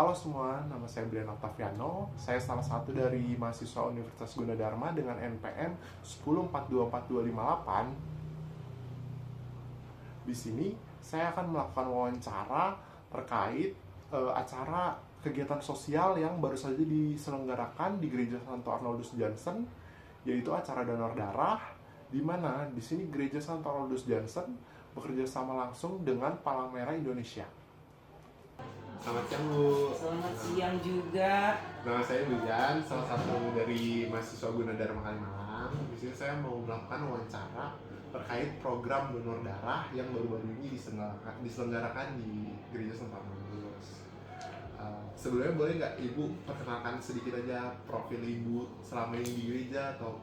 Halo semua, nama saya Brian Octaviano. Saya salah satu dari mahasiswa Universitas Gunadarma dengan NPM 1042458. Di sini saya akan melakukan wawancara terkait acara kegiatan sosial yang baru saja diselenggarakan di Gereja Santo Arnoldus Johnson, yaitu acara donor darah, di mana di sini Gereja Santo Arnoldus Johnson bekerja sama langsung dengan Palang Merah Indonesia. Selamat siang Bu. Selamat siang juga. Nama saya William, salah satu dari mahasiswa Gunadarma Kalimalang. Di sini saya mau melakukan wawancara terkait program donor darah yang baru-baru ini diselenggarakan di Gereja Santo Arnoldus. Sebelumnya boleh nggak Ibu perkenalkan sedikit aja profil Ibu selama ini di gereja atau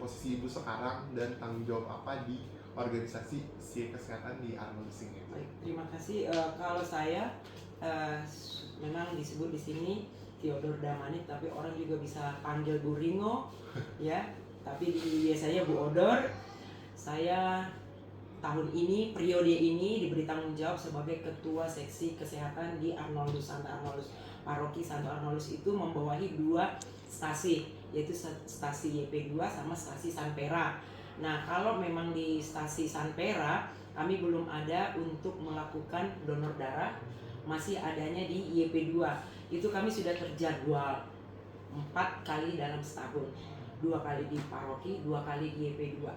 posisi Ibu sekarang dan tanggung jawab apa di organisasi kesehatan di Arnoldus ini? Baik, terima kasih. Kalau saya memang disebut di sini Theodor Damanik, tapi orang juga bisa panggil Bu Ringo, ya. Tapi biasanya Bu Odor. Saya tahun ini, periode ini diberi tanggung jawab sebagai Ketua Seksi Kesehatan di Arnoldus, Santo Arnoldus. Paroki Santo Arnoldus itu membawahi 2 stasi, yaitu stasi YP2 sama stasi Sanpera. Nah, kalau memang di stasi Sanpera kami belum ada untuk melakukan donor darah, masih adanya di YP2. Itu kami sudah terjadwal 4 kali dalam setahun, 2 kali di paroki, 2 kali di YP2.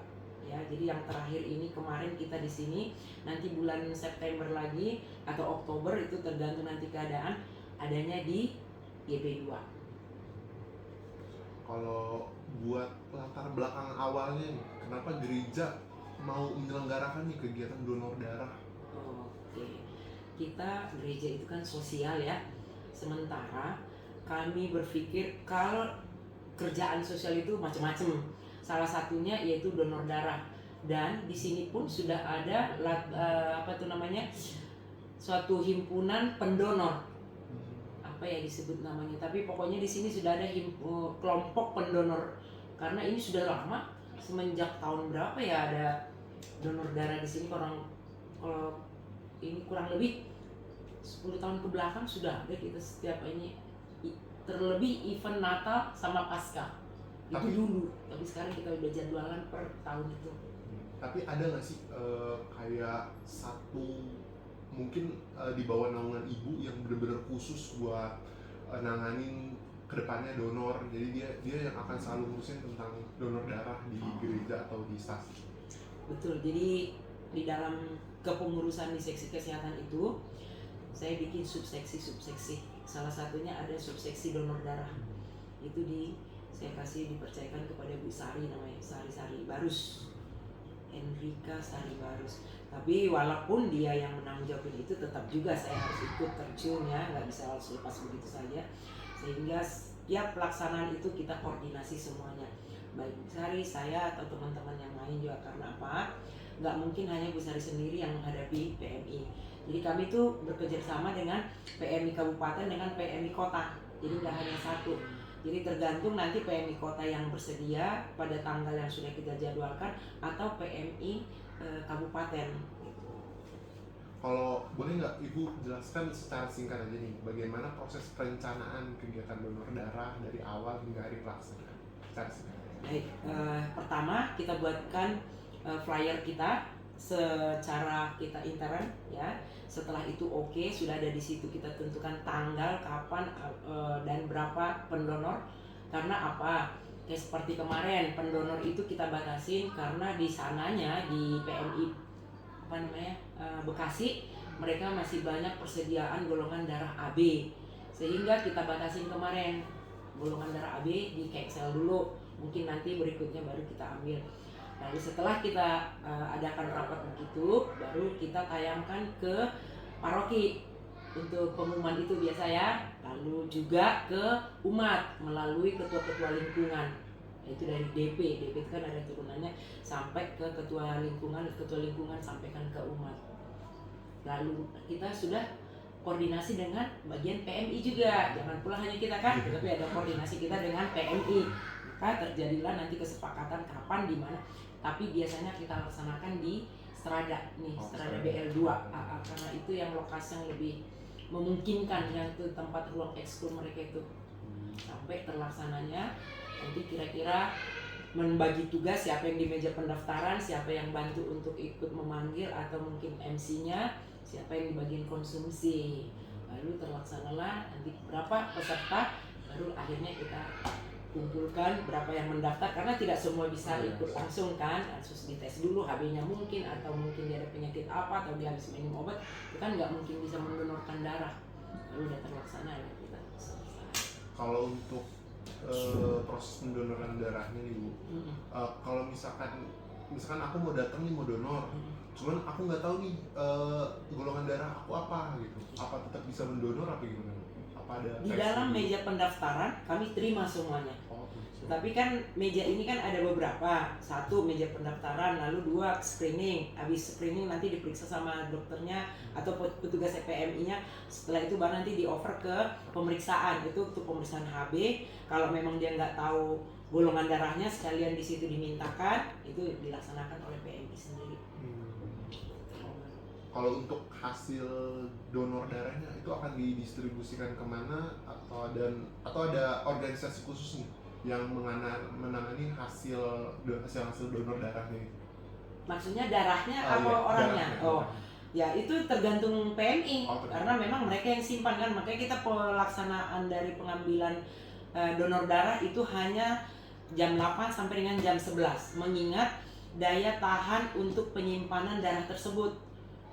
Ya, jadi yang terakhir ini kemarin kita di sini, nanti bulan September lagi atau Oktober, itu tergantung nanti keadaan, adanya di YP2. Kalau buat latar belakang awalnya nih, kenapa gereja mau menyelenggarakan nih kegiatan donor darah? Oke, kita gereja itu kan sosial ya. Sementara kami berpikir kalau kerjaan sosial itu macam-macam. Salah satunya yaitu donor darah. Dan di sini pun sudah ada suatu himpunan pendonor. Apa ya disebut namanya? Tapi pokoknya di sini sudah ada kelompok pendonor. Karena ini sudah lama, semenjak tahun berapa ya ada donor darah di sini, ini kurang lebih 10 tahun ke belakang sudah ada kita setiap ini, terlebih event Natal sama Paskah itu dulu, tapi sekarang kita udah jadwalan per tahun itu. Tapi ada nggak sih kayak satu mungkin di bawah naungan Ibu yang benar-benar khusus buat nanganin kedepannya donor, jadi dia yang akan selalu ngurusin tentang donor darah di gereja atau di stasi? Betul, jadi di dalam kepengurusan di seksi kesehatan itu saya bikin subseksi. Salah satunya ada subseksi donor darah. Itu saya dipercayakan kepada Bu Sari, namanya Sari Barus, Enrika Sari Barus. Tapi walaupun dia yang menanggung jawabin itu, tetap juga saya harus ikut terjun ya, nggak bisa harus lepas begitu saja. Sehingga setiap pelaksanaan itu kita koordinasi semuanya, baik Bu Sari, saya atau teman-teman yang lain juga. Karena apa? Nggak mungkin hanya Bu Sari sendiri yang menghadapi PMI. Jadi kami tuh bekerja sama dengan PMI Kabupaten dengan PMI Kota. Jadi nggak hanya satu. Jadi tergantung nanti PMI Kota yang bersedia pada tanggal yang sudah kita jadwalkan atau PMI Kabupaten. Kalau boleh nggak Ibu jelaskan secara singkat aja nih, bagaimana proses perencanaan kegiatan donor darah dari awal hingga hari pelaksanaan? Secara singkat. Baik, pertama kita buatkan flyer kita secara kita intern ya. Setelah itu oke, sudah ada di situ, kita tentukan tanggal kapan dan berapa pendonor. Karena apa? Kayak seperti kemarin pendonor itu kita batasin karena di sananya di PMI Bekasi, mereka masih banyak persediaan golongan darah AB, sehingga kita batasin kemarin golongan darah AB di cancel dulu, mungkin nanti berikutnya baru kita ambil. Lalu setelah kita adakan rapat begitu, baru kita tayangkan ke paroki untuk pengumuman itu biasa ya. Lalu juga ke umat melalui ketua-ketua lingkungan, yaitu dari DP itu kan ada turunannya sampai ke ketua lingkungan sampaikan ke umat. Lalu kita sudah koordinasi dengan bagian PMI juga, jangan pula hanya kita kan, tapi ada koordinasi kita dengan PMI. Maka terjadilah nanti kesepakatan kapan di mana. Tapi biasanya kita laksanakan di Strada nih, Strada BL2, karena itu yang lokasi yang lebih memungkinkan yang itu tempat ruang ekskul mereka itu sampai terlaksananya. Nanti kira-kira membagi tugas siapa yang di meja pendaftaran, siapa yang bantu untuk ikut memanggil atau mungkin MC-nya, siapa yang di bagian konsumsi. Lalu terlaksanalah nanti berapa peserta, baru akhirnya kita kumpulkan berapa yang mendaftar, karena tidak semua bisa ikut langsung kan, harus dites dulu HB-nya mungkin, atau mungkin dia ada penyakit apa, atau dia habis minum obat, itu kan nggak mungkin bisa mendonorkan darah. Lalu udah terlaksana ya kita selesai. Kalau untuk proses pendonoran darahnya nih Bu, kalau misalkan aku mau datang nih mau donor, cuman aku nggak tahu nih golongan darah aku apa gitu, apa tetap bisa mendonor apa gimana? Apa ada Di dalam meja pendaftaran kami terima semuanya. Oh, gitu. Tapi kan meja ini kan ada beberapa. Satu meja pendaftaran, lalu dua screening. Habis screening nanti diperiksa sama dokternya atau petugas EPMI-nya. Setelah itu baru nanti di-over ke pemeriksaan. Itu untuk pemeriksaan HB. Kalau memang dia nggak tahu golongan darahnya, sekalian di situ dimintakan, itu dilaksanakan oleh PMI sendiri. Kalau untuk hasil donor darahnya itu akan didistribusikan kemana, atau ada organisasi khusus nih yang menangani hasil donor darahnya itu? Maksudnya darahnya Oh, apa iya, orangnya? darahnya. Oh, ya itu tergantung PMI, Oh, karena memang mereka yang simpan kan. Makanya kita pelaksanaan dari pengambilan donor darah itu hanya jam 8 sampai dengan jam 11, mengingat daya tahan untuk penyimpanan darah tersebut.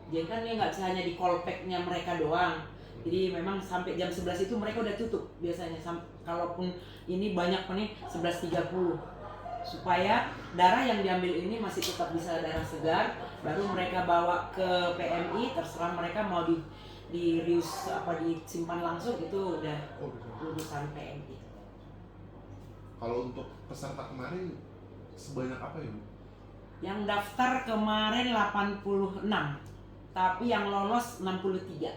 Jadi kan dia nggak bisa hanya di call pack-nya mereka doang. Jadi memang sampai jam 11 itu mereka udah tutup biasanya. Kalaupun ini banyak nih 11.30, supaya darah yang diambil ini masih tetap bisa darah segar, baru mereka bawa ke PMI, terserah mereka mau di reuse apa disimpan langsung, itu udah urusan PMI. Kalau untuk peserta kemarin sebanyak apa ya Bu? Yang daftar kemarin 86, tapi yang lolos 63.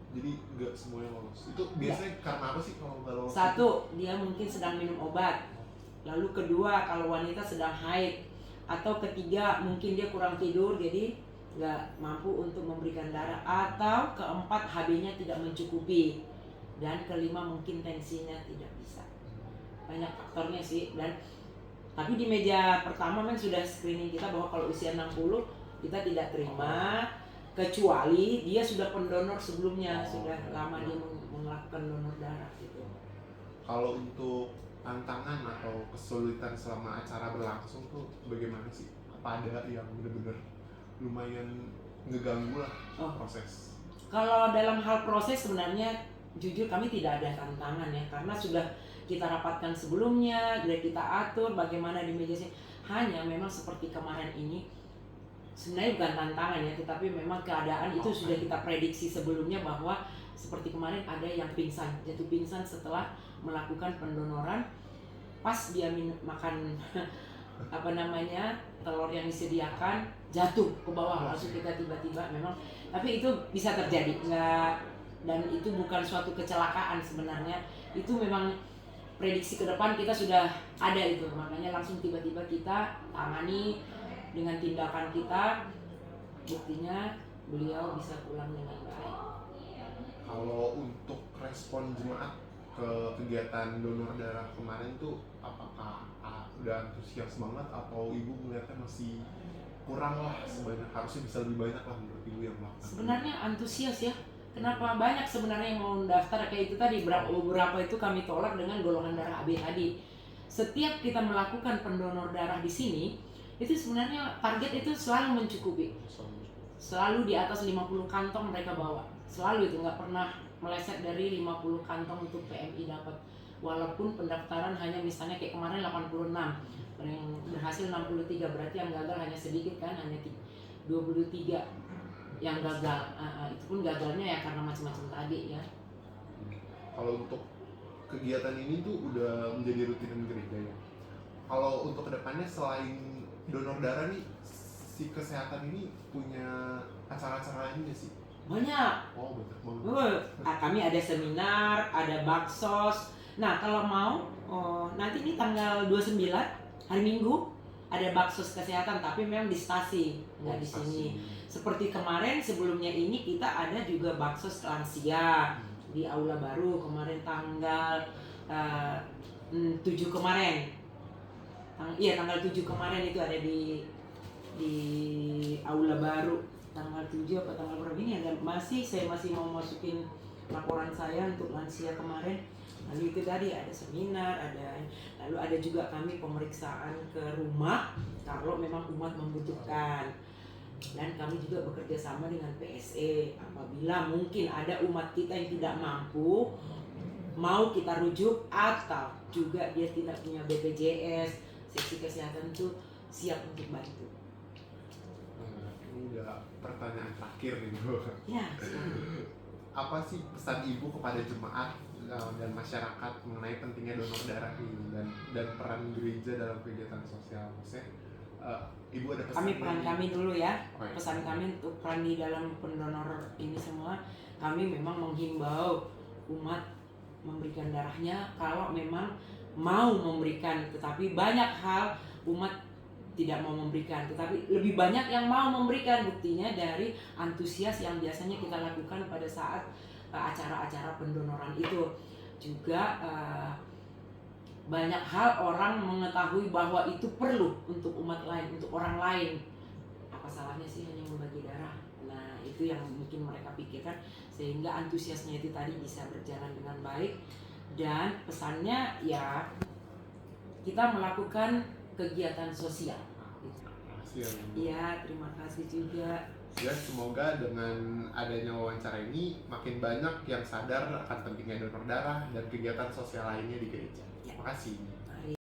Jadi nggak semuanya lolos. Itu biasanya karena apa sih kalau nggak lolos? Satu, dia mungkin sedang minum obat. Lalu kedua, kalau wanita sedang haid. Atau ketiga, mungkin dia kurang tidur, jadi nggak mampu untuk memberikan darah. Atau keempat, HB-nya tidak mencukupi. Dan kelima, mungkin tensinya tidak bisa. Banyak faktornya sih. Tapi di meja pertama memang sudah screening kita bahwa kalau usia 60 kita tidak terima, kecuali dia sudah pendonor sebelumnya, sudah lama dia melakukan donor darah gitu. Kalau untuk tantangan atau kesulitan selama acara berlangsung tuh bagaimana sih? Apa ada yang benar-benar lumayan ngeganggu lah proses? Kalau dalam hal proses sebenarnya jujur kami tidak ada tantangan ya, karena sudah kita rapatkan sebelumnya, sudah kita atur bagaimana di meja sini. Hanya memang seperti kemarin ini, sebenarnya bukan tantangan ya, tetapi memang keadaan itu sudah kita prediksi sebelumnya, bahwa seperti kemarin ada yang pingsan, jatuh pingsan setelah melakukan pendonoran. Pas dia makan telur yang disediakan, jatuh ke bawah, langsung kita tiba-tiba memang. Tapi itu bisa terjadi, dan itu bukan suatu kecelakaan sebenarnya. Itu memang prediksi ke depan kita sudah ada itu, makanya langsung tiba-tiba kita tangani dengan tindakan kita, buktinya beliau bisa pulang dengan baik. Kalau untuk respon jemaat ke kegiatan donor darah kemarin tuh apakah udah antusias banget, atau ibu melihatnya masih kurang lah, sebanyak harusnya bisa lebih banyak lah menurut ibu yang melakukan? Sebenarnya antusias ya. Kenapa banyak sebenarnya yang mau mendaftar, kayak itu tadi beberapa itu kami tolak dengan golongan darah AB tadi. Setiap kita melakukan pendonor darah di sini, itu sebenarnya target itu selalu mencukupi. Selalu di atas 50 kantong mereka bawa. Selalu itu, nggak pernah meleset dari 50 kantong untuk PMI dapat. Walaupun pendaftaran hanya misalnya kayak kemarin 86, yang berhasil 63, berarti yang gagal hanya sedikit kan, hanya 23 yang gagal. Itu pun gagalnya ya karena macam-macam tadi ya. Kalau untuk kegiatan ini tuh udah menjadi rutinan gereja ya. Kalau untuk kedepannya selain donor darah nih, si kesehatan ini punya acara-acara lain nggak sih? Banyak. Oh, banyak banget. Kami ada seminar, ada baksos. Nah kalau mau nanti ini tanggal 29 hari Minggu ada baksos kesehatan, tapi memang di stasi, nggak di sini. seperti kemarin sebelumnya ini kita ada juga baksos lansia di Aula Baru kemarin tanggal 7 kemarin. Tanggal 7 kemarin itu ada di Aula Baru. Tanggal 7 apa tanggal berapa ini ada saya masih mau masukin laporan saya untuk lansia kemarin. Lalu itu tadi ada seminar, lalu ada juga kami pemeriksaan ke rumah kalau memang umat membutuhkan. Dan kami juga bekerja sama dengan PSE apabila mungkin ada umat kita yang tidak mampu mau kita rujuk atau juga dia tidak punya BPJS, seksi kesehatan itu siap untuk bantu. Ini udah pertanyaan terakhir nih Bu. Ya, Apa sih pesan Ibu kepada jemaat dan masyarakat mengenai pentingnya donor darah ini dan peran gereja dalam kegiatan sosial? Maksudnya Ibu ada pesan? peran kami dulu ya. Oh, iya. Pesan kami untuk peran di dalam pendonor ini semua, kami memang menghimbau umat memberikan darahnya kalau memang mau memberikan, tetapi banyak hal umat tidak mau memberikan, tetapi lebih banyak yang mau memberikan. Buktinya dari antusias yang biasanya kita lakukan pada saat acara-acara pendonoran itu. Juga banyak hal orang mengetahui bahwa itu perlu untuk umat lain, untuk orang lain. Apa salahnya sih hanya membagi darah? Nah, itu yang mungkin mereka pikirkan, sehingga antusiasnya itu tadi bisa berjalan dengan baik. Dan pesannya ya kita melakukan kegiatan sosial. Iya, terima kasih juga. Ya, semoga dengan adanya wawancara ini makin banyak yang sadar akan pentingnya donor darah dan kegiatan sosial lainnya di gereja. Terima kasih.